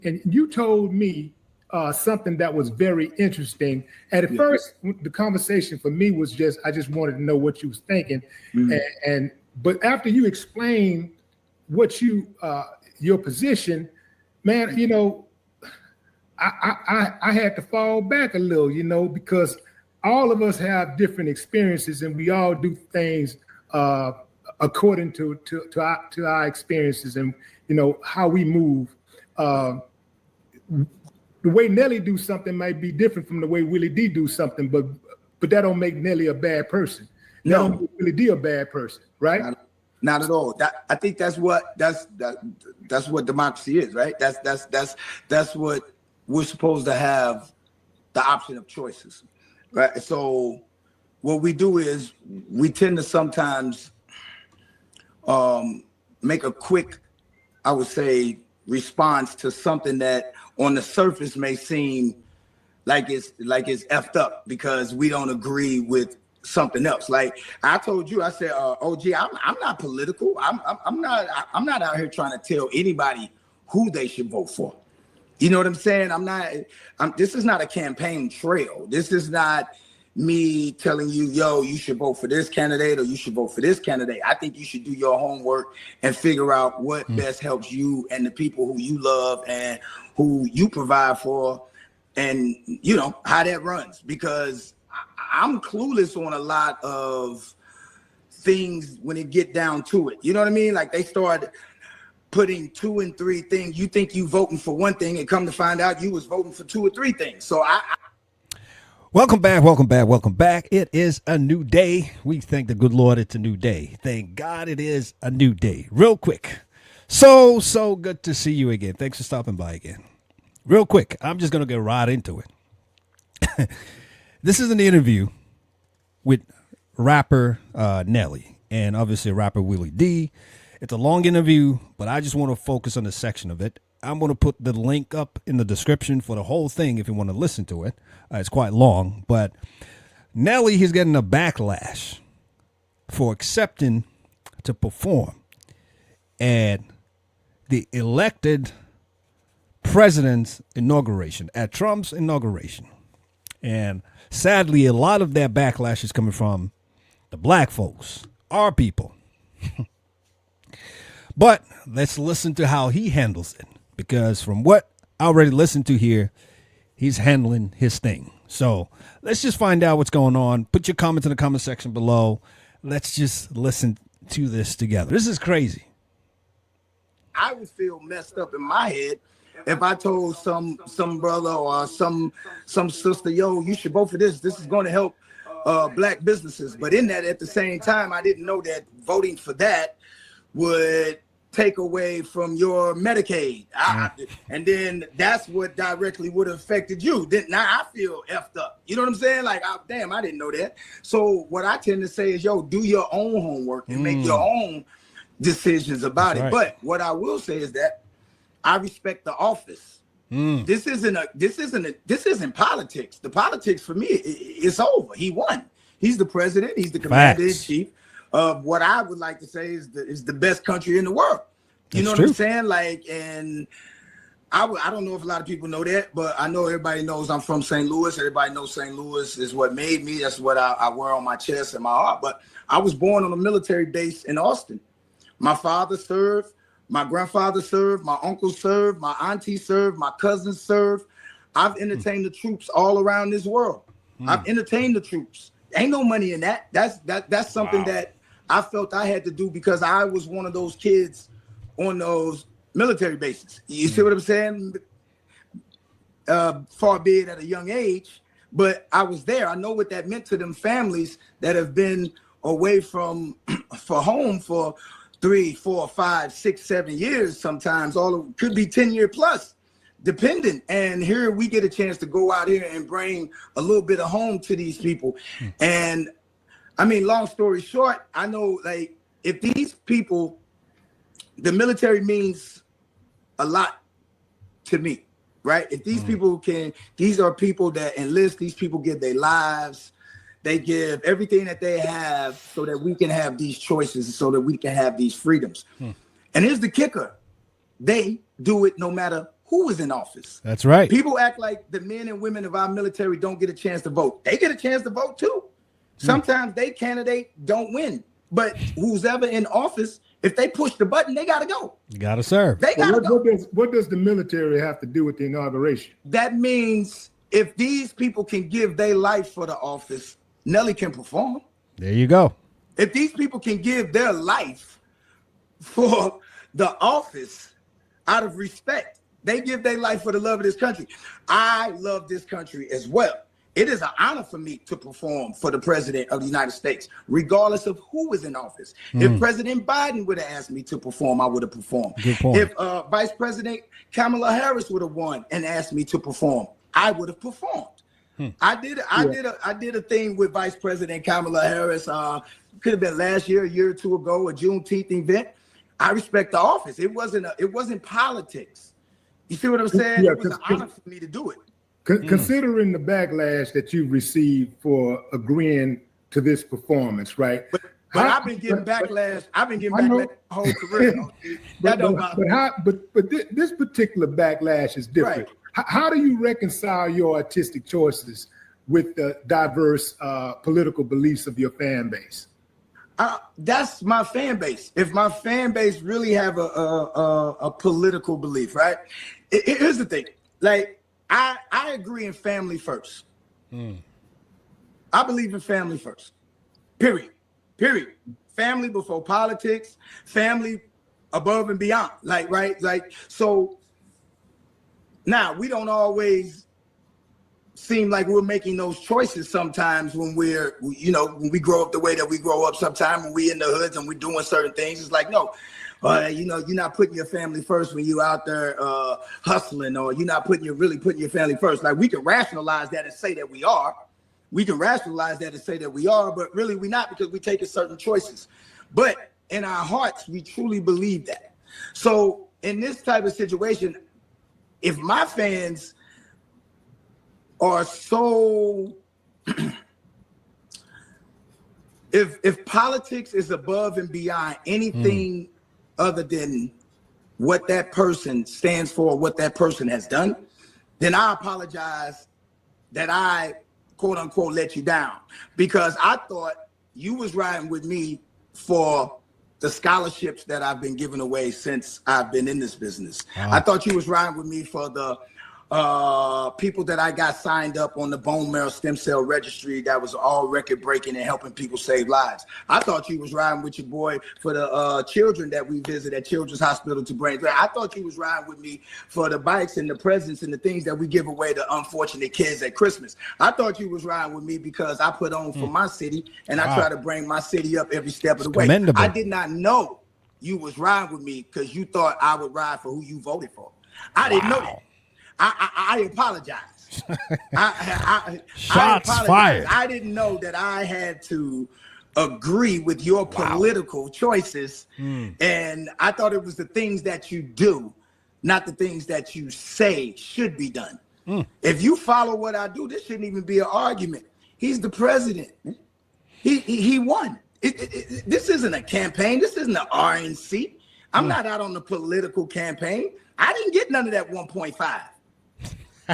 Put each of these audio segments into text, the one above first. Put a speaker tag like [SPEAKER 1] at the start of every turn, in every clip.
[SPEAKER 1] and you told me something that was very interesting. And at first, the conversation for me was I just wanted to know what you was thinking. But after you explained what your position, man, I had to fall back a little, because all of us have different experiences and we all do things according to our experiences and how we move. The way Nelly do something might be different from the way Willie D do something, but that don't make Nelly a bad person. That don't make Willie D a bad person, right?
[SPEAKER 2] Not at all. I think that's what democracy is, right? That's what we're supposed to have, the option of choices, right? So what we do is we tend to sometimes make a quick, I would say, response to something that on the surface may seem like it's effed up because we don't agree with something else. Like I told you, I said, OG, I'm not political. I'm not out here trying to tell anybody who they should vote for. You know what I'm saying? This is not a campaign trail. This is not me telling you, yo, you should vote for this candidate or you should vote for this candidate. I think you should do your homework and figure out what best helps you and the people who you love and who you provide for, and how that runs. Because I'm clueless on a lot of things when it get down to it. You know what I mean? Like they start putting 2 and 3 things. You think you voting for one thing and come to find out you was voting for 2 or 3 things. So
[SPEAKER 3] Welcome back. It is a new day. We thank the good Lord it's a new day. Thank God it is a new day. Real quick. So good to see you again. Thanks for stopping by again. Real quick, I'm just going to get right into it. This is an interview with rapper Nelly and obviously rapper Willie D. It's a long interview, but I just want to focus on a section of it. I'm going to put the link up in the description for the whole thing if you want to listen to it. It's quite long, but Nelly, he's getting a backlash for accepting to perform at the elected president's inauguration, at Trump's inauguration. And sadly, a lot of that backlash is coming from the black folks, our people. But let's listen to how he handles it, because from what I already listened to here, he's handling his thing. So let's just find out what's going on. Put your comments in the comment section below. Let's just listen to this together. This is crazy.
[SPEAKER 2] I would feel messed up in my head if I told some brother or some sister, yo, you should vote for this. This is going to help black businesses. But in that, at the same time, I didn't know that voting for that would take away from your Medicaid. And then that's what directly would have affected you. Now I feel effed up. You know what I'm saying? Like, damn, I didn't know that. So what I tend to say is, yo, do your own homework and make your own decisions about it. But what I will say is that I respect the office. This isn't politics. The politics for me, it's over. He won. He's the president. He's the commander in chief of what I would like to say is the best country in the world. You know what I'm saying? Like, and I don't know if a lot of people know that, but I know everybody knows I'm from St. Louis. Everybody knows St. Louis is what made me. That's what I wear on my chest and my heart. But I was born on a military base in Austin. My father served. My grandfather served. My uncle served. My auntie served. My cousins served. I've entertained the troops all around this world. I've entertained the troops. Ain't no money in that. That's something that I felt I had to do because I was one of those kids on those military bases. You see what I'm saying? Far be it at a young age, but I was there. I know what that meant to them families that have been away from for home for 3, 4, 5, 6, 7 years. Sometimes could be 10 year plus, dependent. And here we get a chance to go out here and bring a little bit of home to these people. And I mean, long story short, I know, like, if these people, the military means a lot to me, right? If these people these are people that enlist, these people give their lives, they give everything that they have so that we can have these choices, so that we can have these freedoms. And here's the kicker. They do it no matter who is in office.
[SPEAKER 3] That's right.
[SPEAKER 2] People act like the men and women of our military don't get a chance to vote. They get a chance to vote too. Sometimes they candidate don't win, but who's ever in office, if they push the button, they got to go.
[SPEAKER 3] You got to serve.
[SPEAKER 2] They got to go.
[SPEAKER 1] What does the military have to do with the inauguration?
[SPEAKER 2] That means if these people can give their life for the office, Nelly can perform.
[SPEAKER 3] There you go.
[SPEAKER 2] If these people can give their life for the office out of respect, they give their life for the love of this country. I love this country as well. It is an honor for me to perform for the president of the United States, regardless of who is in office. If President Biden would have asked me to perform, I would have performed.
[SPEAKER 3] Good point.
[SPEAKER 2] If Vice President Kamala Harris would have won and asked me to perform, I would have performed. I did a thing with Vice President Kamala Harris. Could have been last year, a year or two ago, a Juneteenth event. I respect the office. It wasn't politics. You see what I'm saying?
[SPEAKER 1] Yeah,
[SPEAKER 2] it was an honor for me to do it.
[SPEAKER 1] Considering the backlash that you received for agreeing to this performance, right?
[SPEAKER 2] But I've been getting backlash. I've been getting backlash my whole career.
[SPEAKER 1] But this particular backlash is different.
[SPEAKER 2] Right.
[SPEAKER 1] How do you reconcile your artistic choices with the diverse political beliefs of your fan base?
[SPEAKER 2] That's my fan base. If my fan base really have a political belief, right? Here's the thing. Like, I agree in family first. I believe in family first. Period. Family before politics, family above and beyond. So now we don't always seem like we're making those choices sometimes when when we grow up the way that we grow up. Sometimes when we in the hoods and we're doing certain things, it's like, no, you're not putting your family first when you out there hustling, or you're not really putting your family first. Like, we can rationalize that and say that we are. But really we're not, because we're taking certain choices. But in our hearts, we truly believe that. So in this type of situation, if my fans are so, if politics is above and beyond anything other than what that person stands for, what that person has done, then I apologize that I, quote unquote, let you down, because I thought you was riding with me for the scholarships that I've been giving away since I've been in this business. I thought you was riding with me for the people that I got signed up on the bone marrow stem cell registry that was all record breaking and helping people save lives. I thought you was riding with your boy for the children that we visit at Children's Hospital to brain drain. I thought you was riding with me for the bikes and the presents and the things that we give away to unfortunate kids at Christmas. I thought you was riding with me because I put on for my city, and I try to bring my city up every step of the way.
[SPEAKER 3] Commendable.
[SPEAKER 2] I did not know you was riding with me because you thought I would ride for who you voted for. I didn't know that. I apologize.
[SPEAKER 3] Shots fired.
[SPEAKER 2] I didn't know that I had to agree with your political choices. And I thought it was the things that you do, not the things that you say should be done. If you follow what I do, this shouldn't even be an argument. He's the president. He won. This isn't a campaign. This isn't an RNC. I'm not out on the political campaign. I didn't get none of that 1.5.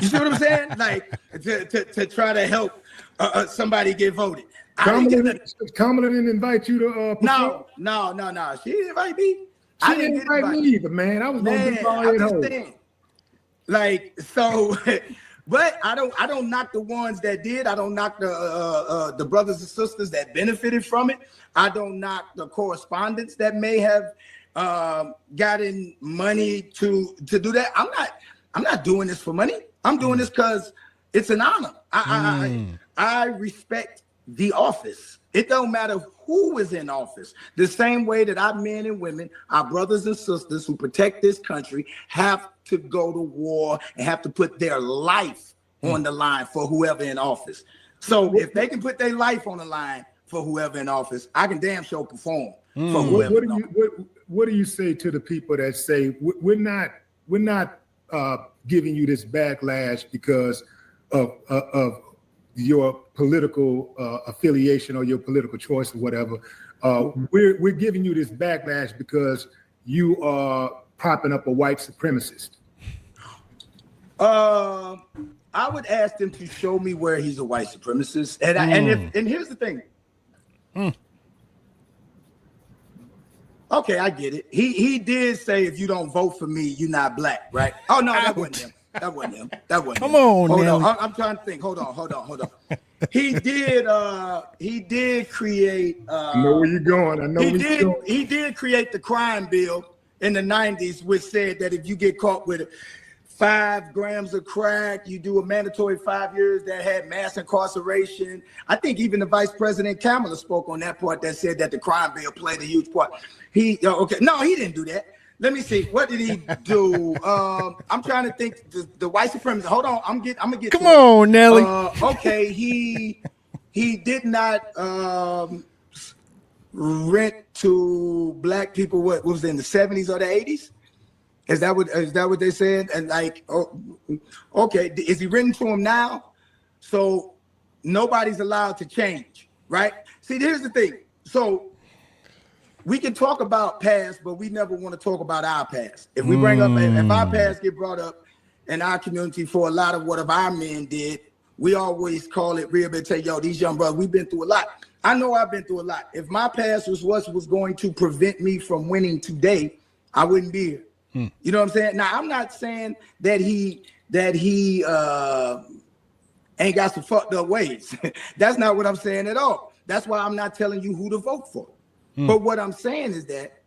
[SPEAKER 2] You see what I'm saying? Like, to try to help somebody get voted.
[SPEAKER 1] Kamala didn't invite you to perform?
[SPEAKER 2] No. She didn't invite me.
[SPEAKER 1] She didn't invite me either, man. I was going to be all at home.
[SPEAKER 2] Like, so, but I don't knock the ones that did. I don't knock the brothers and sisters that benefited from it. I don't knock the correspondents that may have gotten money to do that. I'm not doing this for money. I'm doing this because it's an honor. I respect the office. It don't matter who is in office. The same way that our men and women, our brothers and sisters who protect this country, have to go to war and have to put their life on the line for whoever in office. So if they can put their life on the line for whoever in office, I can damn sure perform for whoever.
[SPEAKER 1] What do you say to the people that say we're not giving you this backlash because of your political affiliation or your political choice or whatever? We're giving you this backlash because you are propping up a white supremacist.
[SPEAKER 2] I would ask them to show me where he's a white supremacist, and here's the thing. Okay, I get it. He did say if you don't vote for me, you're not black, right? Oh no, that wasn't him. That wasn't him. That wasn't
[SPEAKER 3] Come
[SPEAKER 2] him.
[SPEAKER 3] on,
[SPEAKER 2] hold
[SPEAKER 3] Nelly.
[SPEAKER 2] on. I'm trying to think. Hold on. He did create.
[SPEAKER 1] I know where you're going. I know where you're going.
[SPEAKER 2] He did create the crime bill in the 90s, which said that if you get caught with 5 grams of crack, you do a mandatory 5 years. That had mass incarceration. I think even the Vice President Kamala spoke on that part, that said that the crime bill played a huge part. No, he didn't do that. Let me see. What did he do? I'm trying to think. The white supremacist. Hold on. I'm gonna get.
[SPEAKER 3] Come on, Nelly.
[SPEAKER 2] Okay. He did not rent to black people. What was it, in the 70s or the 80s? Is that what they said? And like, okay, is he written to him now? So nobody's allowed to change, right? See, here's the thing. So we can talk about past, but we never want to talk about our past. If we bring up, if our past get brought up in our community for a lot of what our men did, we always call it rehabilitation. Yo, these young brothers, we've been through a lot. I know I've been through a lot. If my past was what was going to prevent me from winning today, I wouldn't be here. You know what I'm saying? Now, I'm not saying that he ain't got some fucked up ways. That's not what I'm saying at all. That's why I'm not telling you who to vote for. But what I'm saying is that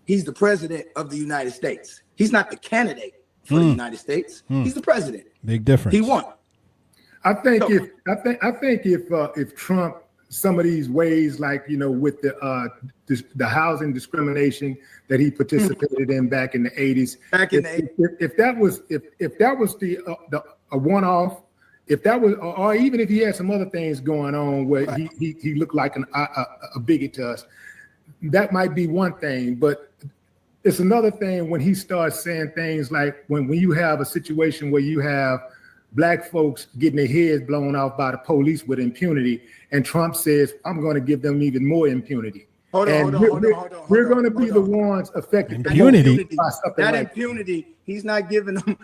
[SPEAKER 2] he's the president of the United States. He's not the candidate for the United States. He's the president.
[SPEAKER 3] Big difference.
[SPEAKER 2] He won.
[SPEAKER 1] I think if Trump, some of these ways, like, you know, with the housing discrimination that he participated in back in the 80s, if that was a one-off, if that was, or even if he had some other things going on where he looked like a bigot to us, that might be one thing. But it's another thing when he starts saying things like when you have a situation where you have black folks getting their heads blown off by the police with impunity, and Trump says, I'm going to give them even more impunity. Hold on. We're going to be the ones affected.
[SPEAKER 3] Impunity?
[SPEAKER 2] Impunity, he's not giving them.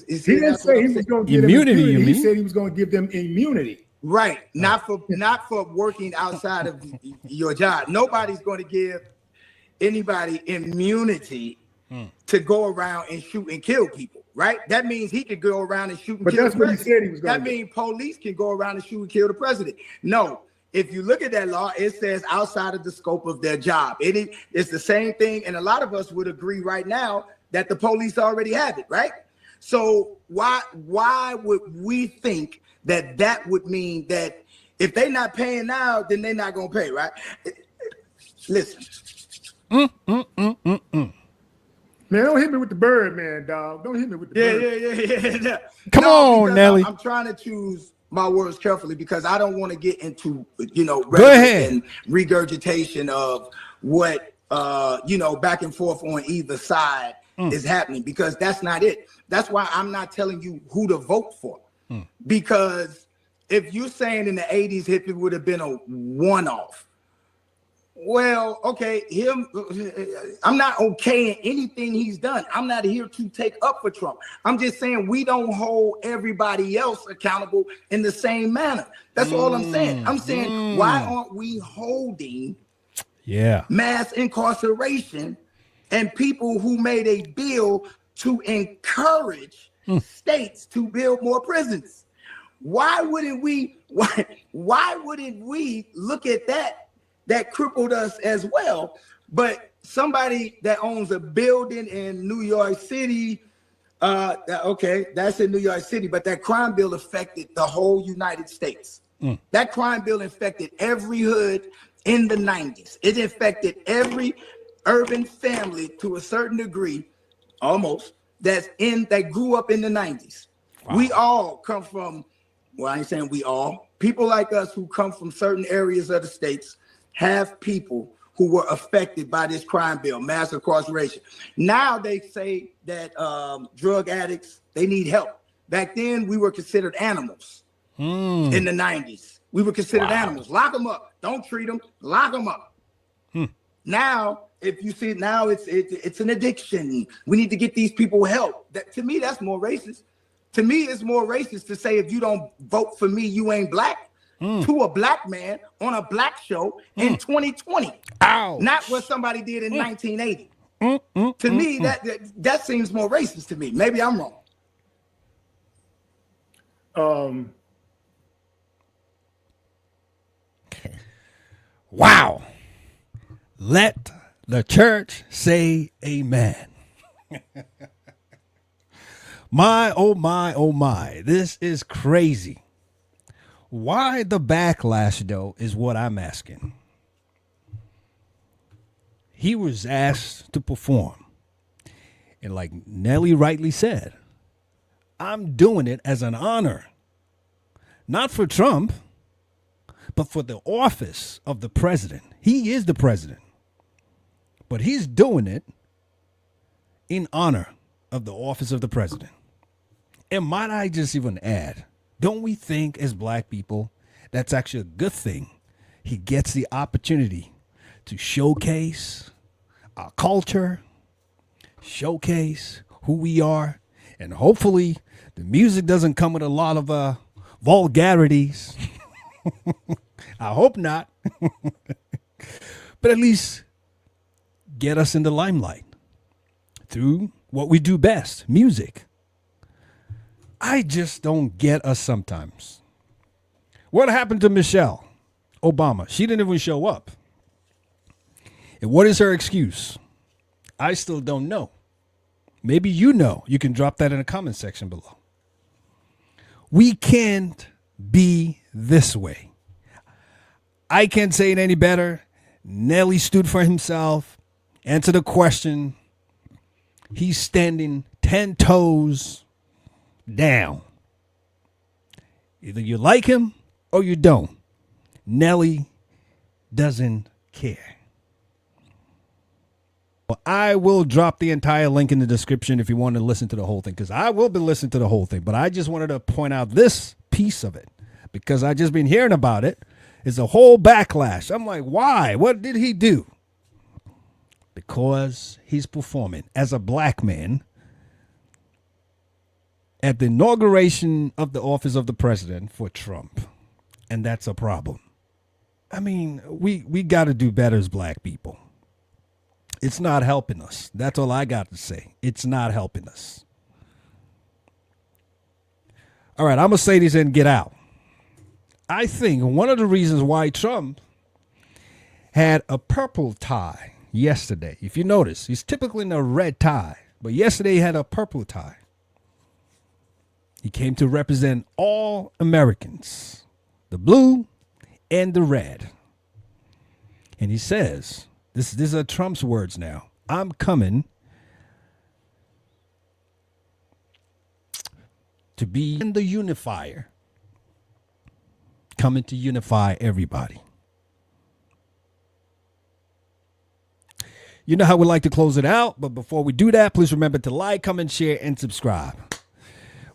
[SPEAKER 1] He didn't say he was going to give them immunity. He said he was going to give them immunity.
[SPEAKER 2] Right. Not for working outside of your job. Nobody's going to give anybody immunity to go around and shoot and kill people. Right? That means he could go around and shoot and kill the president. But that's what he said he was going to do. That means police can go around and shoot and kill the president. No. If you look at that law, it says outside of the scope of their job. It's the same thing. And a lot of us would agree right now that the police already have it, right? So why would we think that would mean that if they're not paying now, then they're not going to pay, right? Listen.
[SPEAKER 1] Man, don't hit me with the bird, man, dog. Don't hit me with the bird.
[SPEAKER 2] Yeah.
[SPEAKER 3] Come on, Nelly.
[SPEAKER 2] I'm trying to choose my words carefully because I don't want to get into,
[SPEAKER 3] Go ahead.
[SPEAKER 2] and regurgitation of what, back and forth on either side is happening, because that's not it. That's why I'm not telling you who to vote for. Because if you're saying in the 80s, if it would have been a one-off, well, okay, I'm not okaying anything he's done. I'm not here to take up for Trump. I'm just saying we don't hold everybody else accountable in the same manner. That's all I'm saying. I'm saying, why aren't we holding mass incarceration and people who made a bill to encourage states to build more prisons? Why wouldn't we look at that crippled us as well? But somebody that owns a building in New York City, okay, that's in New York City, but that crime bill affected the whole United States. That crime bill affected every hood in the 90s. It affected every urban family to a certain degree, almost, that grew up in the 90s. Wow. We all come from, well, I ain't saying we all, people like us who come from certain areas of the states have people who were affected by this crime bill, mass incarceration. Now they say that drug addicts, they need help. Back then, we were considered animals in the 90s. We were considered animals. Lock them up. Don't treat them. Lock them up. Now, if you see now, it's an addiction. We need to get these people help. That, to me, that's more racist. To me, it's more racist to say if you don't vote for me, you ain't black. To a black man on a black show in 2020.
[SPEAKER 3] Ouch.
[SPEAKER 2] Not what somebody did in 1980. To me, that seems more racist to me. Maybe I'm wrong.
[SPEAKER 3] Wow. Let the church say amen. My, oh my, oh my. This is crazy. Why the backlash, though, is what I'm asking. He was asked to perform. And like Nelly rightly said, I'm doing it as an honor. Not for Trump, but for the office of the president. He is the president. But he's doing it in honor of the office of the president. And might I just even add, don't we think as black people that's actually a good thing? He gets the opportunity to showcase our culture, showcase who we are, and hopefully the music doesn't come with a lot of vulgarities. I hope not. But at least get us in the limelight through what we do best, music. I just don't get us sometimes. What happened to Michelle Obama? She didn't even show up. And what is her excuse? I still don't know. Maybe you know. You can drop that in the comment section below. We can't be this way. I can't say it any better. Nelly stood for himself. Answer the question. He's standing 10 toes down. Either you like him or you don't. Nelly doesn't care. Well, I will drop the entire link in the description if you want to listen to the whole thing, because I will be listening to the whole thing. But I just wanted to point out this piece of it because I just been hearing about it. It's a whole backlash. I'm like, why? What did he do? Because he's performing as a black man at the inauguration of the office of the president for Trump. And that's a problem. I mean, we got to do better as black people. It's not helping us. That's all I got to say. It's not helping us. All right, I'm going to say this and get out. I think one of the reasons why Trump had a purple tie yesterday, if you notice, he's typically in a red tie, but yesterday he had a purple tie. He came to represent all Americans, the blue and the red. And he says, these are Trump's words now, I'm coming to be the unifier, coming to unify everybody. You know how we like to close it out, but before we do that, please remember to like, comment, share, and subscribe.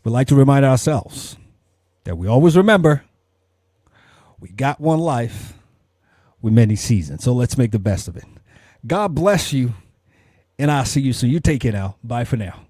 [SPEAKER 3] We'd like to remind ourselves that we always remember we got one life with many seasons, so let's make the best of it. God bless you, and I'll see you soon. You take care now. Bye for now.